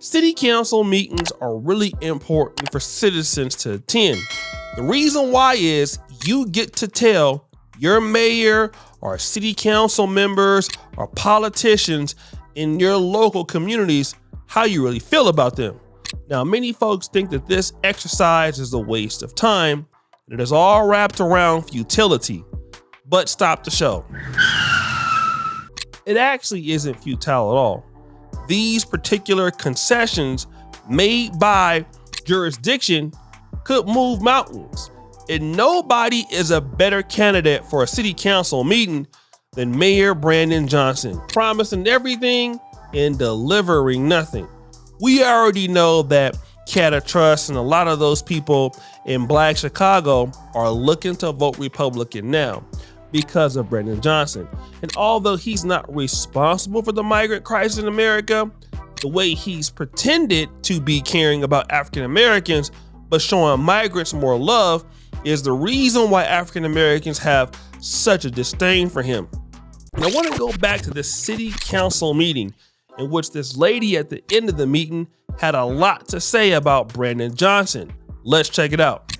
city council meetings are really important for citizens to attend. The reason why is you get to tell your mayor or city council members or politicians in your local communities how you really feel about them. Now, many folks think that this exercise is a waste of time, and it is all wrapped around futility. But stop the show. It actually isn't futile at all. These particular concessions made by jurisdiction could move mountains, and nobody is a better candidate for a city council meeting than Mayor Brandon Johnson, promising everything and delivering nothing. We already know that Cata Trust and a lot of those people in Black Chicago are looking to vote Republican now because of Brandon Johnson. And although he's not responsible for the migrant crisis in America, the way he's pretended to be caring about African Americans but showing migrants more love is the reason why African Americans have such a disdain for him. And I want to go back to the city council meeting in which this lady at the end of the meeting had a lot to say about Brandon Johnson. Let's check it out.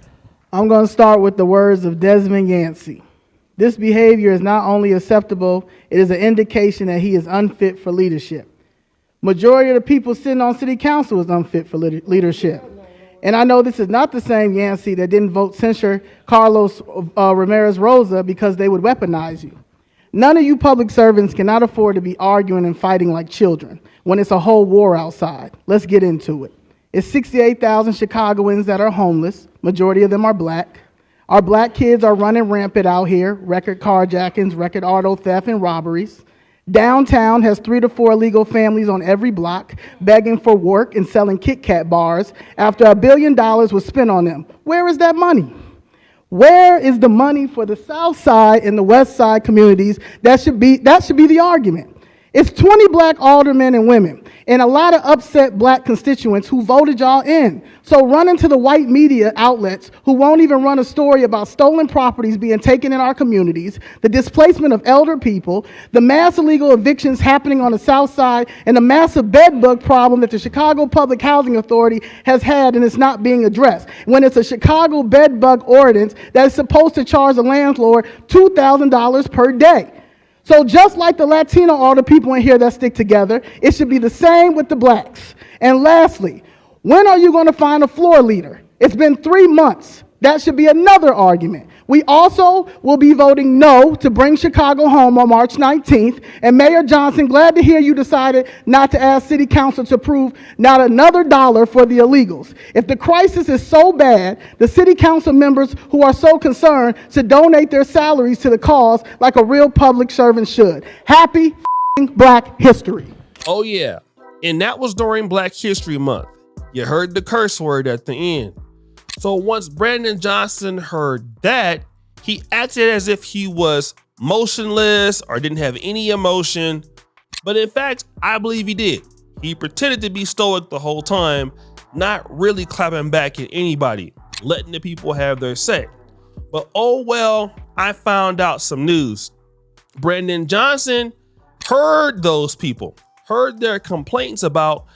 I'm going to start with the words of Desmond Yansy. This behavior is not only acceptable, it is an indication that he is unfit for leadership. Majority of the people sitting on city council is unfit for leadership. And I know this is not the same Yancey that didn't vote censure Carlos Ramirez Rosa because they would weaponize you. None of you public servants cannot afford to be arguing and fighting like children when it's a whole war outside. Let's get into it. It's 68,000 Chicagoans that are homeless. Majority of them are black. Our black kids are running rampant out here, record carjackings, record auto theft, and robberies. Downtown has 3 to 4 illegal families on every block begging for work and selling Kit Kat bars after $1 billion was spent on them. Where is that money? Where is the money for the South Side and the West Side communities? That should be the argument. It's 20 black aldermen and women and a lot of upset black constituents who voted y'all in. So run into the white media outlets who won't even run a story about stolen properties being taken in our communities, the displacement of elder people, the mass illegal evictions happening on the South Side, and the massive bed bug problem that the Chicago Public Housing Authority has had and it's not being addressed. When it's a Chicago bed bug ordinance that is supposed to charge the landlord $2,000 per day. So just like the Latino, all the people in here that stick together, it should be the same with the blacks. And lastly, when are you going to find a floor leader? It's been 3 months. That should be another argument. We also will be voting no to bring Chicago home on March 19th. And Mayor Johnson, glad to hear you decided not to ask City Council to approve not another dollar for the illegals. If the crisis is so bad, the City Council members who are so concerned should donate their salaries to the cause like a real public servant should. Happy Black History. Oh yeah, and that was during Black History Month. You heard the curse word at the end. So once Brandon Johnson heard that, he acted as if he was motionless or didn't have any emotion. But in fact, I believe he did. He pretended to be stoic the whole time, not really clapping back at anybody, letting the people have their say. But oh well, I found out some news. Brandon Johnson heard those people, heard their complaints about,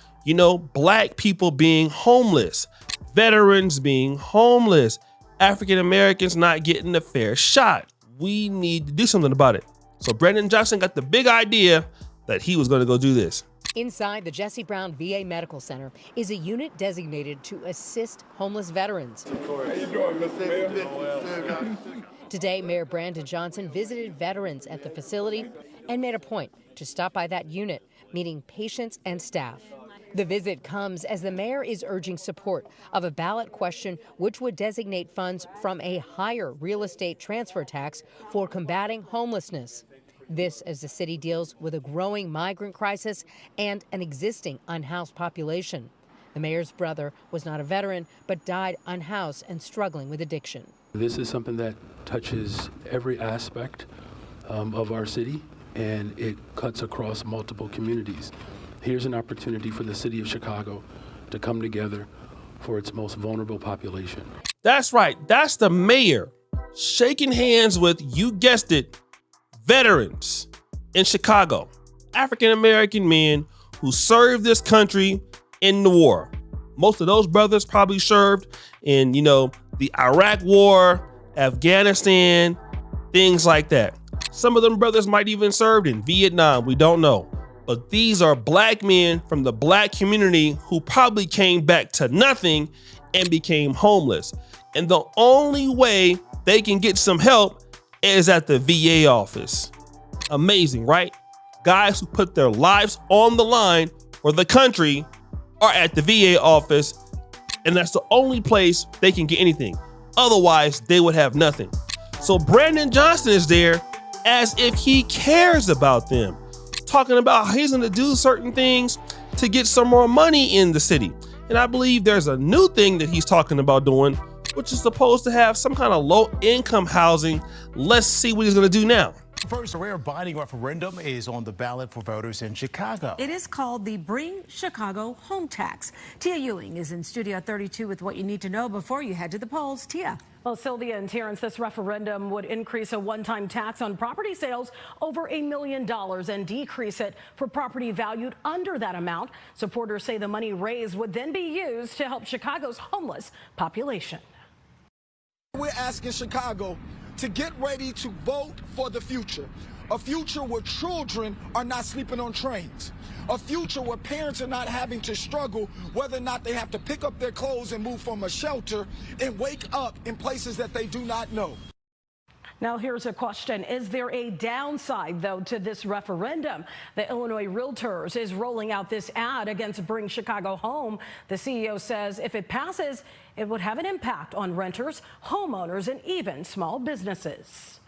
black people being homeless, veterans being homeless, African Americans not getting a fair shot. We need to do something about it. So Brandon Johnson got the big idea that he was going to go do this. Inside the Jesse Brown VA Medical Center is a unit designated to assist homeless veterans. How you doing, Mr. Mayor? Today, Mayor Brandon Johnson visited veterans at the facility and made a point to stop by that unit, meeting patients and staff. The visit comes as the mayor is urging support of a ballot question which would designate funds from a higher real estate transfer tax for combating homelessness. This as the city deals with a growing migrant crisis and an existing unhoused population. The mayor's brother was not a veteran, but died unhoused and struggling with addiction. This is something that touches every aspect of our city, and it cuts across multiple communities. Here's an opportunity for the city of Chicago to come together for its most vulnerable population. That's right. That's the mayor shaking hands with, you guessed it, veterans in Chicago, African American men who served this country in the war. Most of those brothers probably served in, the Iraq War, Afghanistan, things like that. Some of them brothers might even served in Vietnam. We don't know. But these are black men from the black community who probably came back to nothing and became homeless. And the only way they can get some help is at the VA office. Amazing, right? Guys who put their lives on the line for the country are at the VA office, and that's the only place they can get anything. Otherwise, they would have nothing. So Brandon Johnson is there as if he cares about them, talking about how he's gonna do certain things to get some more money in the city. And I believe there's a new thing that he's talking about doing, which is supposed to have some kind of low income housing. Let's see what he's gonna do now. First, a rare binding referendum is on the ballot for voters in Chicago. It is called the Bring Chicago Home Tax. Tia Ewing is in Studio 32 with what you need to know before you head to the polls. Tia. Well, Sylvia and Terrence, this referendum would increase a one-time tax on property sales over $1 million and decrease it for property valued under that amount. Supporters say the money raised would then be used to help Chicago's homeless population. We're asking Chicago to get ready to vote for the future. A future where children are not sleeping on trains. A future where parents are not having to struggle whether or not they have to pick up their clothes and move from a shelter and wake up in places that they do not know. Now, here's a question. Is there a downside, though, to this referendum? The Illinois Realtors is rolling out this ad against Bring Chicago Home. The CEO says if it passes, it would have an impact on renters, homeowners, and even small businesses.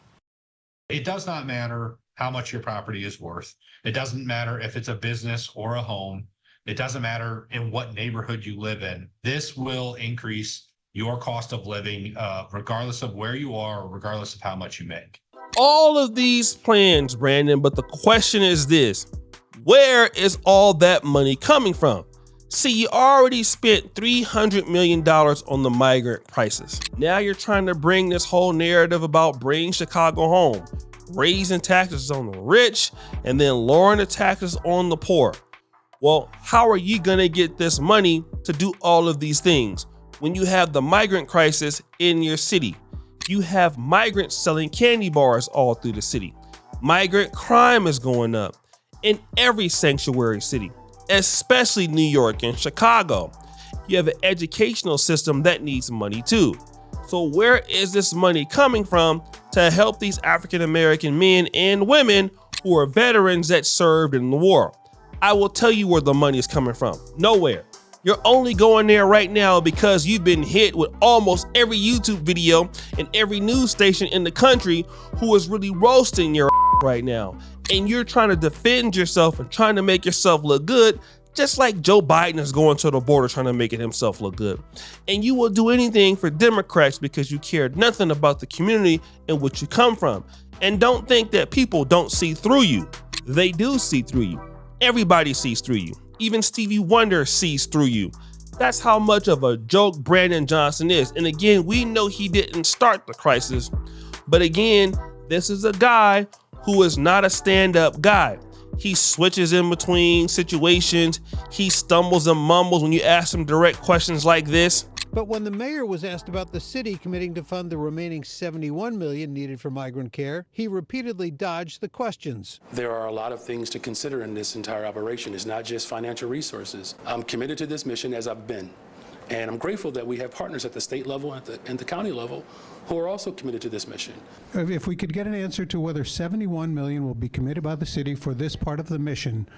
It does not matter how much your property is worth. It doesn't matter if it's a business or a home. It doesn't matter in what neighborhood you live in. This will increase your cost of living, regardless of where you are or regardless of how much you make. All of these plans, Brandon, but the question is this: where is all that money coming from? See, you already spent $300 million on the migrant crisis. Now you're trying to bring this whole narrative about bringing Chicago home, raising taxes on the rich, and then lowering the taxes on the poor. Well, how are you gonna get this money to do all of these things when you have the migrant crisis in your city? You have migrants selling candy bars all through the city. Migrant crime is going up in every sanctuary city, especially New York and Chicago. You have an educational system that needs money too. So where is this money coming from to help these African American men and women who are veterans that served in the war? I will tell you where the money is coming from. Nowhere. You're only going there right now because you've been hit with almost every YouTube video and every news station in the country who is really roasting your right now. And you're trying to defend yourself and trying to make yourself look good, just like Joe Biden is going to the border trying to make it himself look good. And you will do anything for Democrats because you care nothing about the community in which you come from. And don't think that people don't see through you. They do see through you. Everybody sees through you. Even Stevie Wonder sees through you. That's how much of a joke Brandon Johnson is. And again, we know he didn't start the crisis, but again, this is a guy who is not a stand-up guy. He switches in between situations. He stumbles and mumbles when you ask him direct questions like this. But when the mayor was asked about the city committing to fund the remaining $71 million needed for migrant care, he repeatedly dodged the questions. There are a lot of things to consider in this entire operation. It's not just financial resources. I'm committed to this mission as I've been. And I'm grateful that we have partners at the state level and the county level who are also committed to this mission. If we could get an answer to whether $71 million will be committed by the city for this part of the mission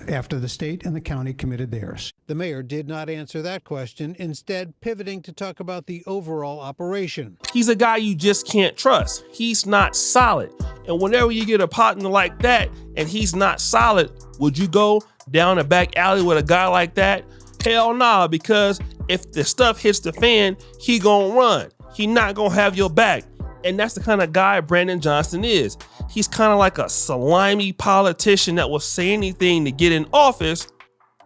after the state and the county committed theirs. The mayor did not answer that question, instead pivoting to talk about the overall operation. He's a guy you just can't trust. He's not solid. And whenever you get a partner like that and he's not solid, would you go down a back alley with a guy like that? Hell nah, because if the stuff hits the fan, he gonna run. He not gonna have your back. And that's the kind of guy Brandon Johnson is. He's kind of like a slimy politician that will say anything to get in office.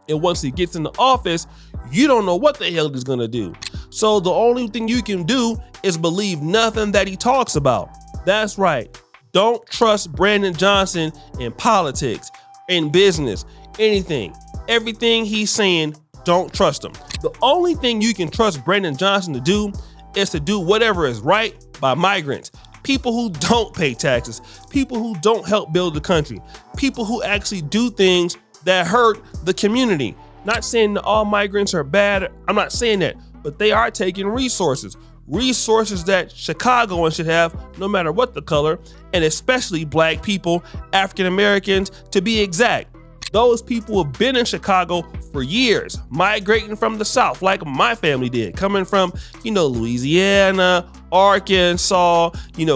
And once he gets in the office, you don't know what the hell he's gonna do. So the only thing you can do is believe nothing that he talks about. That's right. Don't trust Brandon Johnson in politics, in business, anything. Everything he's saying, don't trust him. The only thing you can trust Brandon Johnson to do is to do whatever is right by migrants. People who don't pay taxes, people who don't help build the country, people who actually do things that hurt the community. Not saying that all migrants are bad, I'm not saying that, but they are taking resources that Chicagoans should have no matter what the color, and especially black people, African Americans to be exact. Those people have been in Chicago for years, migrating from the South like my family did, coming from, Louisiana, Arkansas,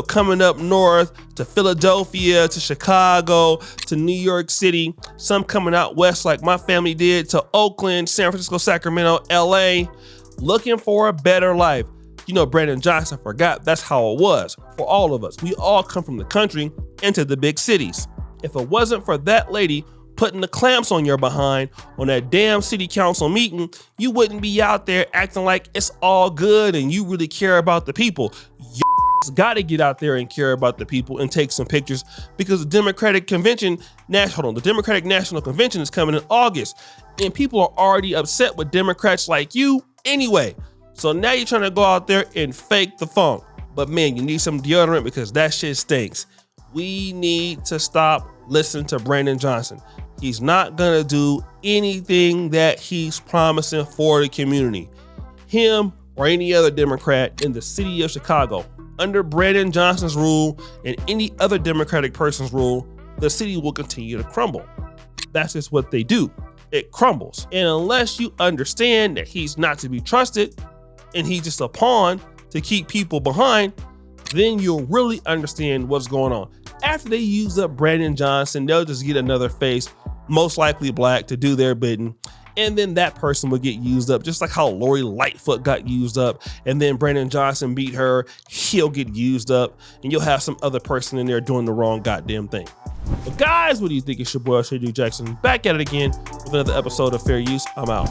coming up north to Philadelphia, to Chicago, to New York City, some coming out west like my family did, to Oakland, San Francisco, Sacramento, LA, looking for a better life. Brandon Johnson forgot that's how it was for all of us. We all come from the country into the big cities. If it wasn't for that lady putting the clamps on your behind on that damn city council meeting, you wouldn't be out there acting like it's all good and you really care about the people. You gotta get out there and care about the people and take some pictures, because the Democratic National Convention is coming in August, and people are already upset with Democrats like you anyway. So now you're trying to go out there and fake the funk. But man, you need some deodorant because that shit stinks. We need to stop listening to Brandon Johnson. He's not gonna do anything that he's promising for the community. Him or any other Democrat in the city of Chicago, under Brandon Johnson's rule and any other Democratic person's rule, the city will continue to crumble. That's just what they do. It crumbles. And unless you understand that he's not to be trusted and he's just a pawn to keep people behind, then you'll really understand what's going on. After they use up Brandon Johnson, they'll just get another face, most likely black, to do their bidding. And then that person will get used up, just like how Lori Lightfoot got used up. And then Brandon Johnson beat her, he'll get used up. And you'll have some other person in there doing the wrong goddamn thing. But guys, what do you think? It's your boy, Shady Jackson, back at it again with another episode of Fair Use. I'm out.